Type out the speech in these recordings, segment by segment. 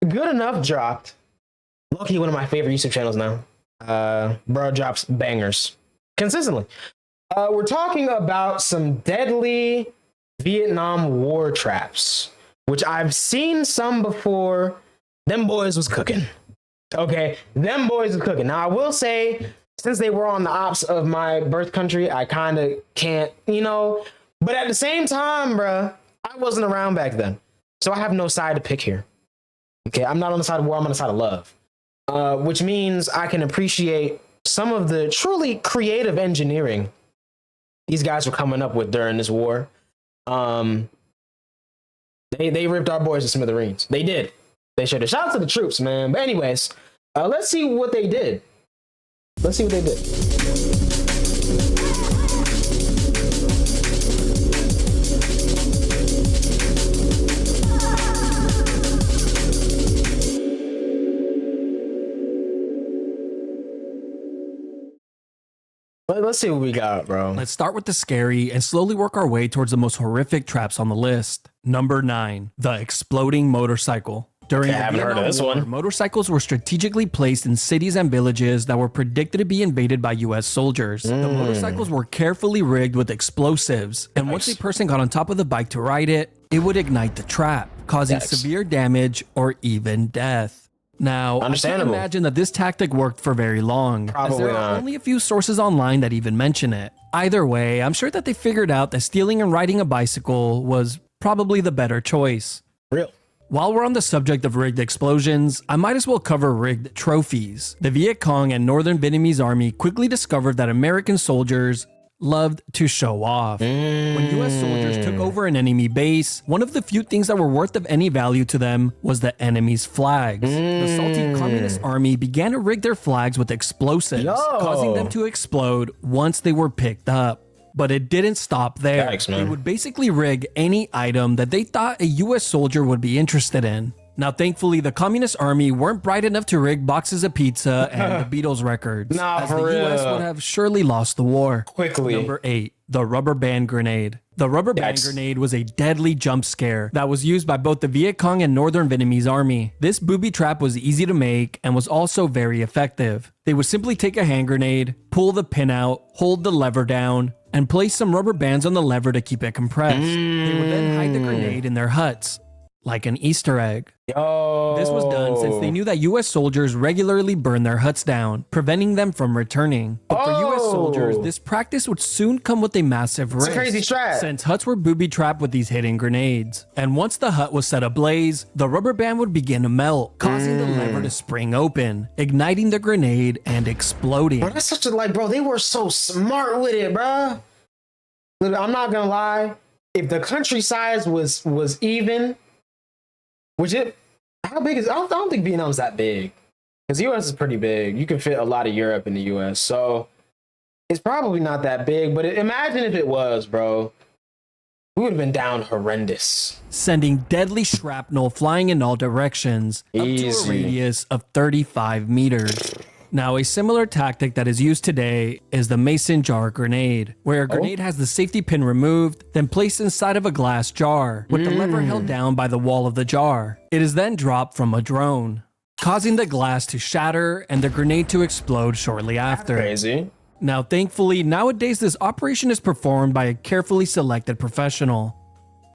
Good Enough dropped. Low-key one of my favorite YouTube channels now. Bro drops bangers consistently. We're talking about some deadly Vietnam War traps, which I've seen some before. Them boys was cooking. Okay, them boys was cooking. Now I will say, since they were on the ops of my birth country, I kind of can't, but at the same time, bruh, I wasn't around back then. So I have no side to pick here. Okay, I'm not on the side of war, I'm on the side of love. Which means I can appreciate some of the truly creative engineering these guys were coming up with during this war. They ripped our boys to smithereens. They did. They should have. Shout out to the troops, man. But anyways, let's see what they did. Let's see what they did. Let's see what we got, bro. Let's start with the scary and slowly work our way towards the most horrific traps on the list. Number 9, the exploding motorcycle. During the Vietnam War, motorcycles were strategically placed in cities and villages that were predicted to be invaded by US soldiers. The motorcycles were carefully rigged with explosives, and once a person got on top of the bike to ride it, it would ignite the trap, causing severe damage or even death. Now, I can't imagine that this tactic worked for very long, as there are only a few sources online that even mention it. Either way, I'm sure that they figured out that stealing and riding a bicycle was probably the better choice. Real. While we're on the subject of rigged explosions, I might as well cover rigged trophies. The Viet Cong and Northern Vietnamese Army quickly discovered that American soldiers loved to show off. When US soldiers took over an enemy base, one of the few things that were worth of any value to them was the enemy's flags. The salty communist army began to rig their flags with explosives, causing them to explode once they were picked up. But it didn't stop there. They would basically rig any item that they thought a US soldier would be interested in. Now, thankfully, the Communist Army weren't bright enough to rig boxes of pizza and the Beatles records, as the US would have surely lost the war. Quickly. Number 8, the rubber band grenade. The rubber band grenade was a deadly jump scare that was used by both the Viet Cong and Northern Vietnamese Army. This booby trap was easy to make and was also very effective. They would simply take a hand grenade, pull the pin out, hold the lever down, and place some rubber bands on the lever to keep it compressed. They would then hide the grenade in their huts, like an Easter egg. This was done since they knew that US soldiers regularly burned their huts down, preventing them from returning. But for US soldiers, this practice would soon come with a massive risk. It's a crazy strat. Since huts were booby-trapped with these hidden grenades. And once the hut was set ablaze, the rubber band would begin to melt, causing the lever to spring open, igniting the grenade and exploding. Bro, that's such a, bro, they were so smart with it, bro. I'm not gonna lie. If the country size was even, how big is, I don't think Vietnam's that big. Because the US is pretty big. You can fit a lot of Europe in the US. So it's probably not that big, but imagine if it was, bro. We would have been down horrendous. Sending deadly shrapnel flying in all directions up to a radius of 35 meters. Now, a similar tactic that is used today is the mason jar grenade, where a grenade has the safety pin removed, then placed inside of a glass jar, with the lever held down by the wall of the jar. It is then dropped from a drone, causing the glass to shatter and the grenade to explode shortly after. Crazy. Now, thankfully, nowadays this operation is performed by a carefully selected professional,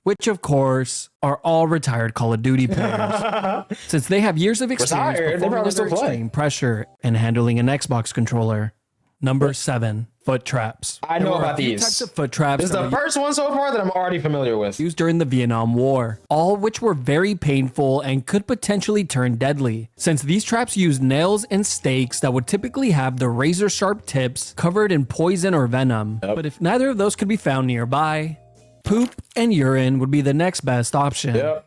which of course are all retired Call of Duty players, since they have years of experience performing under extreme pressure and handling an Xbox controller. Number 7, foot traps. I know about these types of foot traps. This is the first one so far that I'm already familiar with. Used during the Vietnam War, all which were very painful and could potentially turn deadly, since these traps used nails and stakes that would typically have the razor sharp tips covered in poison or venom. But if neither of those could be found nearby, poop and urine would be the next best option.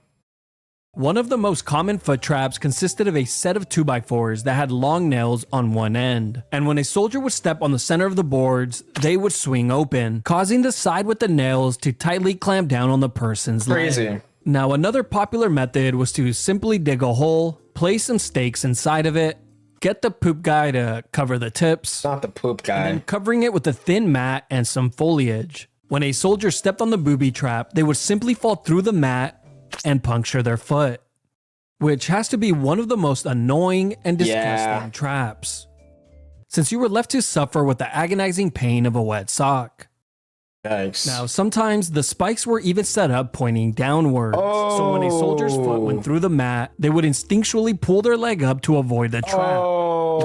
One of the most common foot traps consisted of a set of 2x4s that had long nails on one end. And when a soldier would step on the center of the boards, they would swing open, causing the side with the nails to tightly clamp down on the person's leg. Now, another popular method was to simply dig a hole, place some stakes inside of it, get the poop guy to cover the tips, not the poop guy, and then covering it with a thin mat and some foliage. When a soldier stepped on the booby trap, they would simply fall through the mat and puncture their foot. which has to be one of the most annoying and disgusting traps, since you were left to suffer with the agonizing pain of a wet sock. Yikes. Now, sometimes the spikes were even set up pointing downwards, so when a soldier's foot went through the mat, they would instinctually pull their leg up to avoid the trap,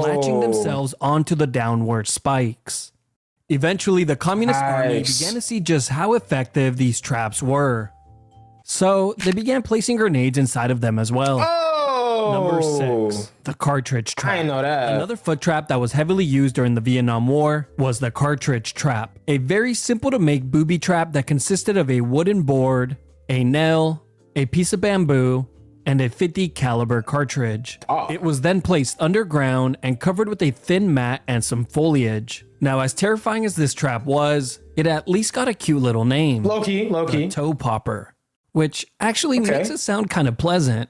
latching themselves onto the downward spikes. Eventually, the Communist Army began to see just how effective these traps were. So, they began placing grenades inside of them as well. Number 6, the cartridge trap. I didn't know that. Another foot trap that was heavily used during the Vietnam War was the cartridge trap, a very simple to make booby trap that consisted of a wooden board, a nail, a piece of bamboo, and a 50 caliber cartridge. It was then placed underground and covered with a thin mat and some foliage. Now, as terrifying as this trap was, it at least got a cute little name. Low-key. The toe popper, which actually makes it sound kind of pleasant.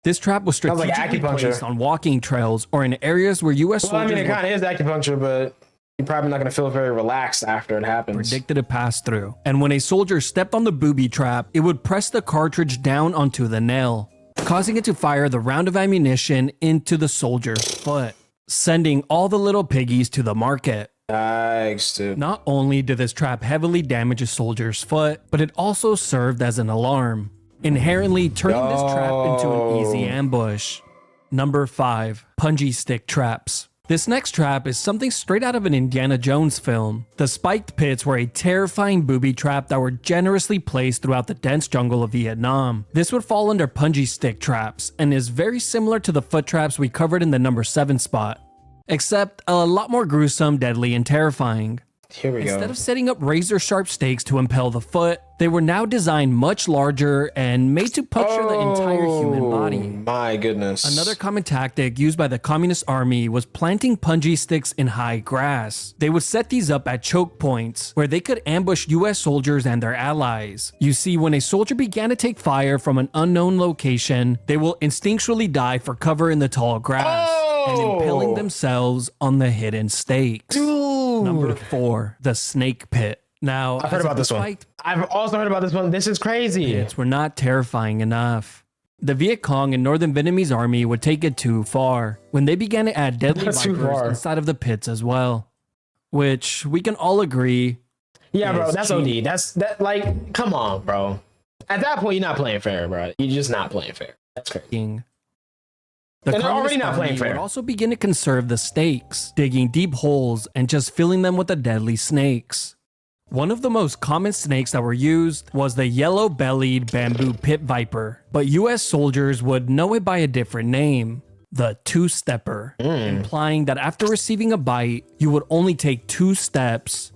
This trap was strategically placed on walking trails or in areas where U.S. soldiers it kind of is acupuncture, but you're probably not going to feel very relaxed after it happens. Predicted to pass through. And when a soldier stepped on the booby trap, it would press the cartridge down onto the nail, causing it to fire the round of ammunition into the soldier's foot, sending all the little piggies to the market. Nice, dude. Not only did this trap heavily damage a soldier's foot, but it also served as an alarm, inherently turning this trap into an easy ambush. Number 5, punji stick traps. This next trap is something straight out of an Indiana Jones film. The spiked pits were a terrifying booby trap that were generously placed throughout the dense jungle of Vietnam. This would fall under punji stick traps and is very similar to the foot traps we covered in the number 7 spot, except a lot more gruesome, deadly, and terrifying. Here we go. Instead of setting up razor-sharp stakes to impale the foot, they were now designed much larger and made to puncture the entire human body. My goodness. Another common tactic used by the Communist Army was planting punji sticks in high grass. They would set these up at choke points, where they could ambush US soldiers and their allies. You see, when a soldier began to take fire from an unknown location, they will instinctually dive for cover in the tall grass, and impaling themselves on the hidden stakes. Number 4, the snake pit. Now, I've heard about this one. I've also heard about this one. This is crazy. Pits were not terrifying enough. The Viet Cong and Northern Vietnamese army would take it too far when they began to add deadly vipers inside of the pits as well, which we can all agree. Yeah, bro, that's cheap. OD. Like, come on, bro. At that point, you're not playing fair, bro. You're just not playing fair. That's crazy. The and they're already not playing fair. Would also begin to conserve the stakes, digging deep holes and just filling them with the deadly snakes. One of the most common snakes that were used was the yellow-bellied bamboo pit viper, but US soldiers would know it by a different name, the two-stepper, implying that after receiving a bite, you would only take 2 steps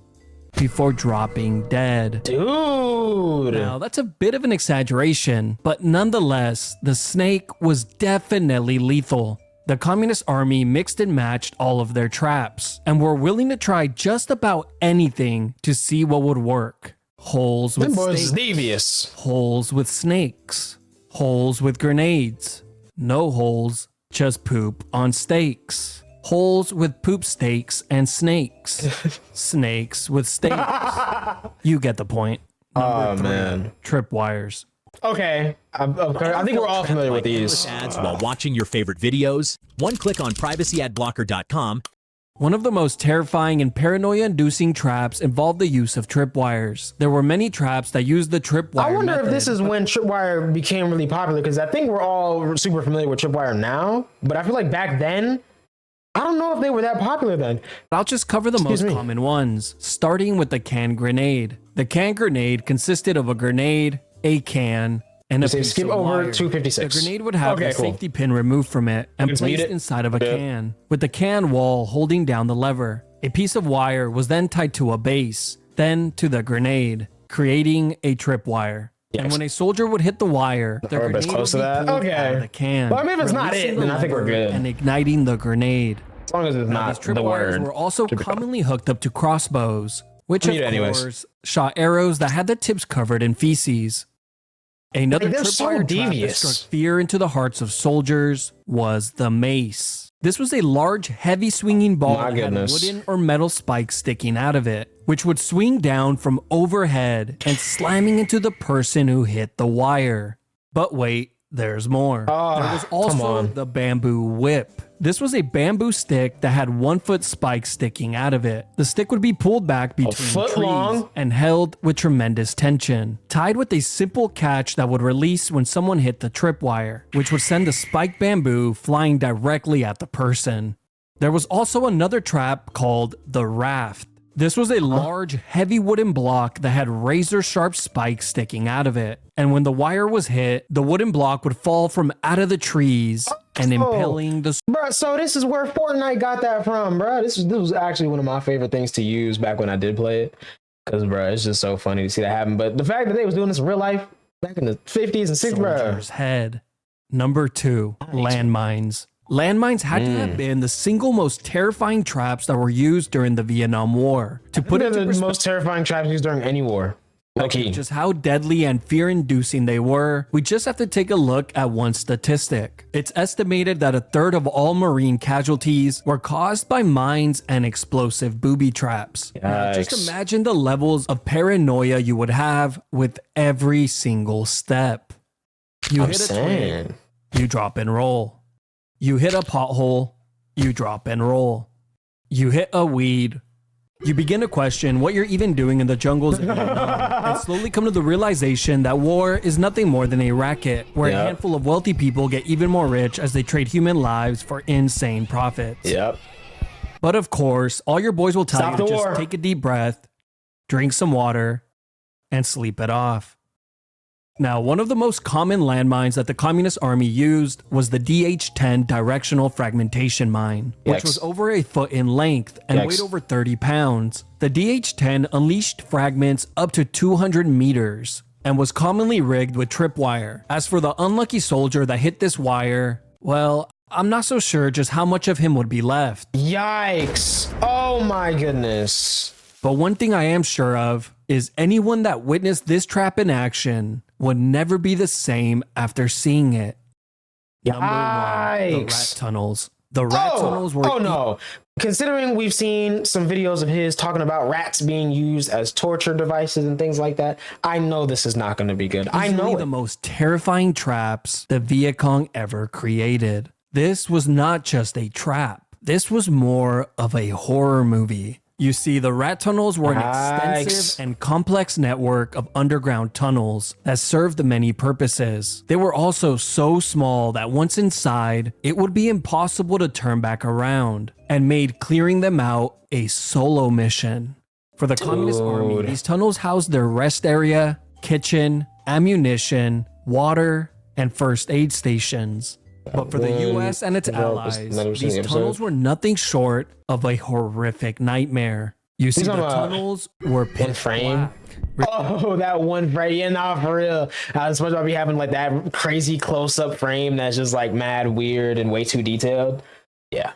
before dropping dead. Dude! Now, that's a bit of an exaggeration, but nonetheless, the snake was definitely lethal. The Communist Army mixed and matched all of their traps, and were willing to try just about anything to see what would work. Holes with snakes, devious. Holes with snakes, holes with grenades, no holes, just poop on stakes. Holes with poop stakes and snakes. Snakes with stakes. You get the point. Number 3, man. Tripwires. Okay, I think we're all familiar with these. Ads while watching your favorite videos. One click on privacyadblocker.com. One of the most terrifying and paranoia-inducing traps involved the use of tripwires. There were many traps that used the tripwire I wonder method. if this is when tripwire became really popular, because I think we're all super familiar with tripwire now, but I feel like back then, I don't know if they were that popular then. I'll just cover the most common ones, starting with the can grenade. The can grenade consisted of a grenade, a can, and a piece skip of over wire. 256. The grenade would have the safety pin removed from it and placed inside of a can, with the can wall holding down the lever. A piece of wire was then tied to a base, then to the grenade, creating a tripwire. And when a soldier would hit the wire, the grenade would be pulled out of the can. Well, I mean, if it's not it, then I think we're good. And igniting the grenade. As long as it's not the word. Were also commonly hooked up to crossbows, which of course shot arrows that had the tips covered in feces. Another tripwire trap that struck fear into the hearts of soldiers was the mace. This was a large, heavy swinging ball that had wooden or metal spikes sticking out of it, which would swing down from overhead and slamming into the person who hit the wire. But wait, there's more. Oh, there was come also on. the bamboo whip. This was a bamboo stick that had 1 foot spikes sticking out of it. The stick would be pulled back between foot trees long? and held with tremendous tension, tied with a simple catch that would release when someone hit the tripwire, which would send the spiked bamboo flying directly at the person. There was also another trap called the raft. This was a large, heavy wooden block that had razor-sharp spikes sticking out of it. And when the wire was hit, the wooden block would fall from out of the trees and impaling the... Bro, so this is where Fortnite got that from, bro. This was actually one of my favorite things to use back when I did play it. Because, bro, it's just so funny to see that happen. But the fact that they was doing this in real life back in the 50s and 60s, bro. soldier's head. Number 2, landmines. Landmines had to have been the single most terrifying traps that were used during the Vietnam War. To put it They're into the most terrifying traps used during any war. Okay. just how deadly and fear-inducing they were, we just have to take a look at one statistic. It's estimated that 1/3 of all Marine casualties were caused by mines and explosive booby traps. Now, just Yikes. imagine the levels of paranoia you would have with every single step. You I'm hit a saying. twig, you drop and roll. You hit a pothole, you drop and roll. You hit a weed, you begin to question what you're even doing in the jungles of Vietnam, and slowly come to the realization that war is nothing more than a racket where a Yep. handful of wealthy people get even more rich as they trade human lives for insane profits. Yep. But of course, all your boys will tell Stop you to the just war. take a deep breath, drink some water, and sleep it off. Now, one of the most common landmines that the Communist Army used was the DH-10 directional fragmentation mine, which Yikes. was over a foot in length and Yikes. weighed over 30 pounds. The DH-10 unleashed fragments up to 200 meters and was commonly rigged with tripwire. As for the unlucky soldier that hit this wire, well, I'm not so sure just how much of him would be left. Yikes. Oh my goodness. But one thing I am sure of is anyone that witnessed this trap in action would never be the same after seeing it. Number 1, the rat Yikes. tunnels. The rat tunnels were Oh no. Considering we've seen some videos of his talking about rats being used as torture devices and things like that, I know this is not going to be good. I easily know the it. most terrifying traps the Viet Cong ever created. This was not just a trap. This was more of a horror movie. You see, the rat tunnels were an Yikes. extensive and complex network of underground tunnels that served many purposes. They were also so small that once inside, it would be impossible to turn back around, and made clearing them out a solo mission. For the Communist Army, Dude. these tunnels housed their rest area, kitchen, ammunition, water, and first aid stations. But for the US and its allies, these tunnels were nothing short of a horrific nightmare. You see, the talking about tunnels were pitch frame? black. Oh, that one frame. Yeah, nah, for real. SpongeBob be having like that crazy close-up frame that's just like mad weird and way too detailed. Yeah,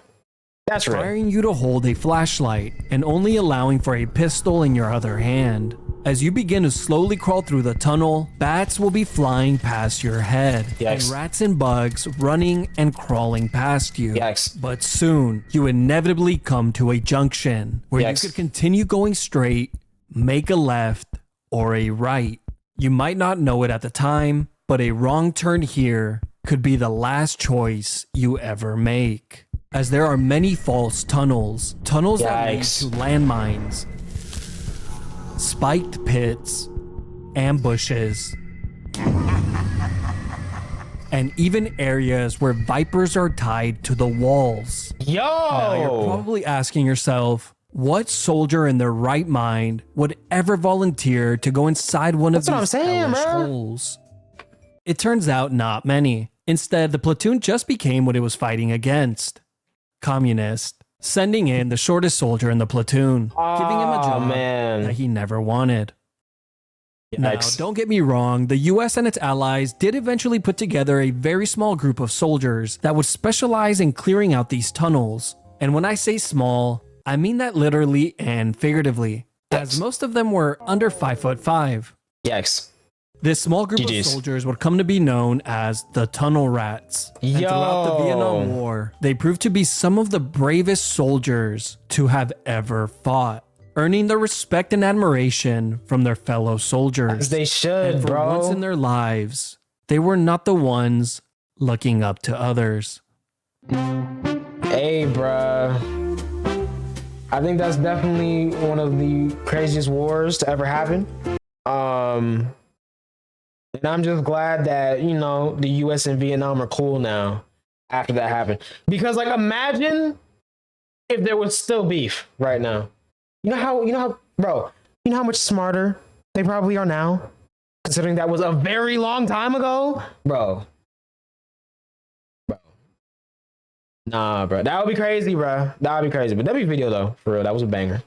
that's real. Requiring you to hold a flashlight and only allowing for a pistol in your other hand. As you begin to slowly crawl through the tunnel, bats will be flying past your head, and Yikes. rats and bugs running and crawling past you. Yikes. But soon, you inevitably come to a junction where Yikes. you could continue going straight, make a left, or a right. You might not know it at the time, but a wrong turn here could be the last choice you ever make. As there are many false tunnels that lead Yikes. to landmines, spiked pits, ambushes, and even areas where vipers are tied to the walls. Now, you're Yo. probably asking yourself, what soldier in their right mind would ever volunteer to go inside one of That's what I'm these saying, hellish bro. holes? It turns out not many. Instead, the platoon just became what it was fighting against: communist, sending in the shortest soldier in the platoon, giving him a job man. that he never wanted. Now, Yikes. don't get me wrong, the US and its allies did eventually put together a very small group of soldiers that would specialize in clearing out these tunnels. And when I say small, I mean that literally and figuratively, as most of them were under 5'5". Yikes. This small group GGs. of soldiers would come to be known as the Tunnel Rats. And throughout the Yo. Vietnam War, they proved to be some of the bravest soldiers to have ever fought, earning the respect and admiration from their fellow soldiers. As they should, And for bro. once in their lives, they were not the ones looking up to others. Hey, bruh. I think that's definitely one of the craziest wars to ever happen. And I'm just glad that, you know, the US and Vietnam are cool now after that happened. Because like imagine if there was still beef right now. You know how bro, you know how much smarter they probably are now? Considering that was a very long time ago? Bro. Nah, bro. That would be crazy, bro. That would be crazy. But that'd be video though, for real. That was a banger.